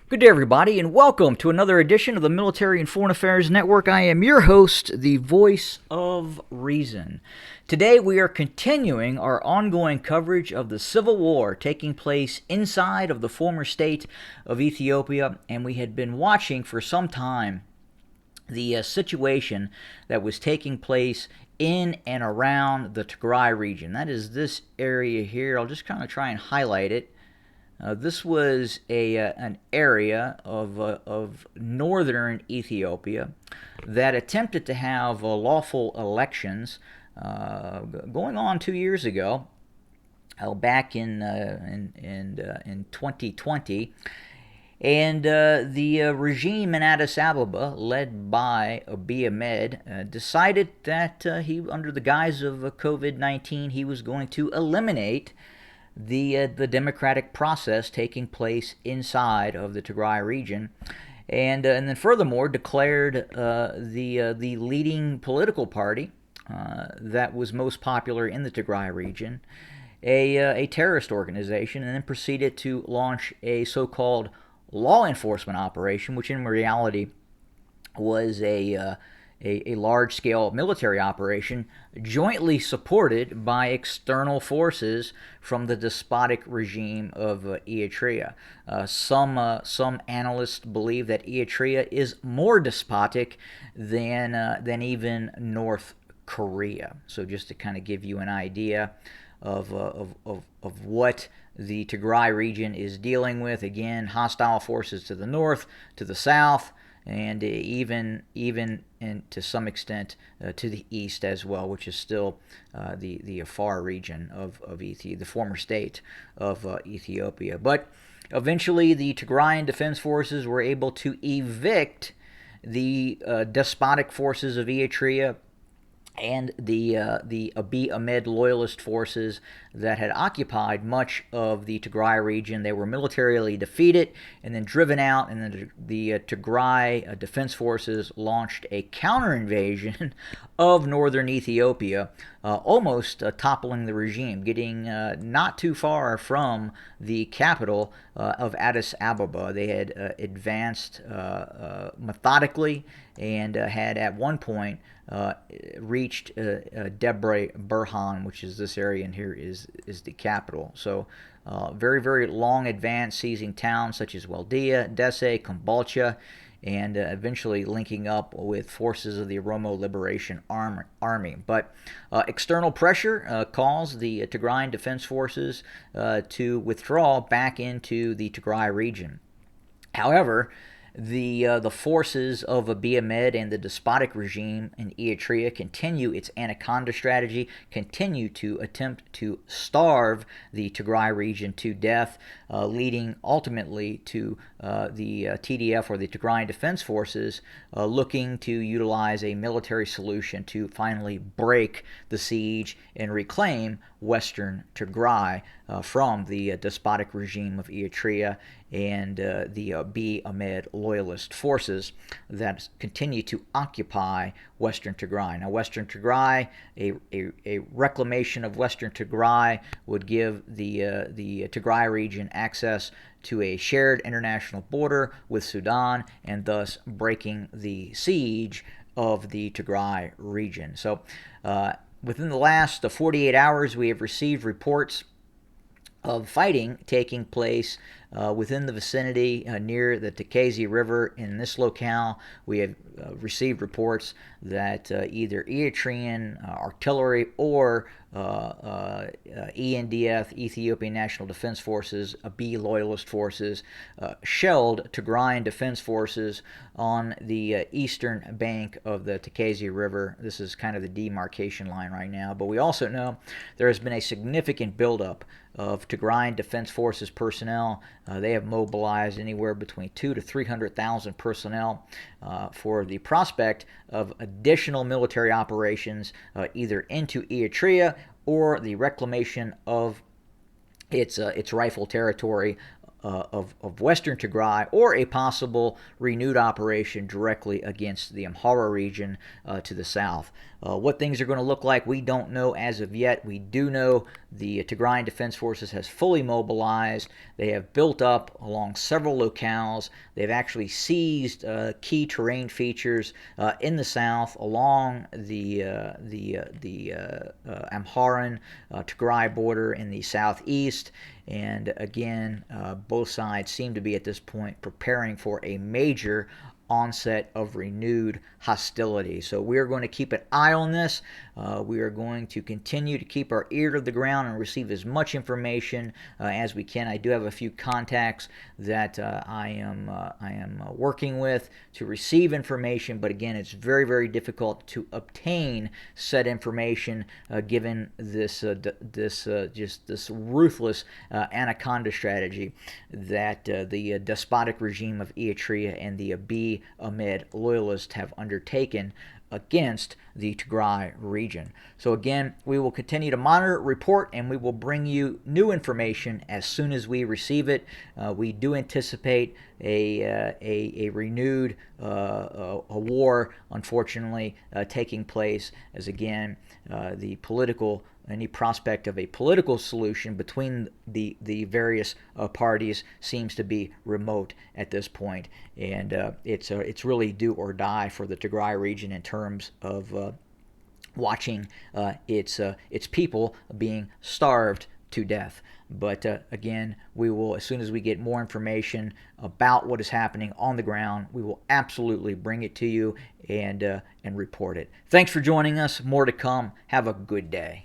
Good day, everybody, and welcome to another edition of the Military and Foreign Affairs Network. I am your host, the voice of reason. Today, we are continuing our ongoing coverage of the civil war taking place inside of the former state of Ethiopia, and we had been watching for some time the situation that was taking place in and around the Tigray region. That is this area here. I'll just kind of try and highlight it. This was an area of northern Ethiopia that attempted to have lawful elections going on 2 years ago, back in 2020. And the regime in Addis Ababa, led by Abiy Ahmed, decided that under the guise of COVID-19, he was going to eliminate the democratic process taking place inside of the Tigray region, and then furthermore declared the leading political party that was most popular in the Tigray region a terrorist organization, and then proceeded to launch a so-called law enforcement operation, which in reality was a large-scale military operation jointly supported by external forces from the despotic regime of Eritrea. Some analysts believe that Eritrea is more despotic than even North Korea. So just to kind of give you an idea of what the Tigray region is dealing with. Again, hostile forces to the north, to the south, and even to some extent to the east as well, which is still the Afar region of Ethiopia, the former state of Ethiopia. But eventually, the Tigrayan Defense Forces were able to evict the despotic forces of Eritrea and the Abiy Ahmed loyalist forces that had occupied much of the Tigray region. They were militarily defeated and then driven out, and then the Tigray Defense Forces launched a counter-invasion of northern Ethiopia, almost toppling the regime, getting not too far from the capital of Addis Ababa. They had advanced methodically and had at one point reached Debre Berhan, which is this area, and here is the capital. So very, very long advance, seizing towns such as Waldia, Desse, Kombolcha, and eventually linking up with forces of the Oromo Liberation Army. But external pressure caused the Tigrayan Defense Forces to withdraw back into the Tigray region. However, the forces of Abiy Ahmed and the despotic regime in Eritrea continue its anaconda strategy, continue to attempt to starve the Tigray region to death, leading ultimately to the TDF, or the Tigrayan Defense Forces, looking to utilize a military solution to finally break the siege and reclaim western Tigray from the despotic regime of Eritrea and the Abiy Ahmed loyalist forces that continue to occupy western Tigray. Now, western Tigray, a reclamation of western Tigray would give the Tigray region access to a shared international border with Sudan, and thus breaking the siege of the Tigray region. So, within the last 48 hours, we have received reports of fighting taking place within the vicinity near the Takazi River. In this locale, we have received reports that either Eritrean artillery or ENDF, Ethiopian National Defense Forces, Abiy loyalist forces, shelled Tigrayan Defense Forces on the eastern bank of the Takazi River. This is kind of the demarcation line right now. But we also know there has been a significant buildup of Tigrayan Defense Forces personnel. They have mobilized anywhere between 200,000 to 300,000 personnel for the prospect of additional military operations either into Eritrea or the reclamation of its rightful territory of western Tigray, or a possible renewed operation directly against the Amhara region to the south. What things are going to look like, we don't know as of yet. We do know the Tigrayan Defense Forces has fully mobilized. They have built up along several locales. They've actually seized key terrain features in the south along the Amharan Tigray border in the southeast. And again, both sides seem to be at this point preparing for a major onset of renewed hostility. So we are going to keep an eye on this. We are going to continue to keep our ear to the ground and receive as much information as we can. I do have a few contacts that I am working with to receive information, but again, it's very, very difficult to obtain said information given this ruthless anaconda strategy that the despotic regime of Eritrea and the Abiy Ahmed loyalists have undertaken against the Tigray region. So again, we will continue to monitor, report, and we will bring you new information as soon as we receive it. We do anticipate a renewed a war, unfortunately, taking place as again any prospect of a political solution between the various parties seems to be remote at this point, and it's really do or die for the Tigray region in terms of watching its people being starved to death. But again, we will, as soon as we get more information about what is happening on the ground, we will absolutely bring it to you and report it. Thanks for joining us. More to come. Have a good day.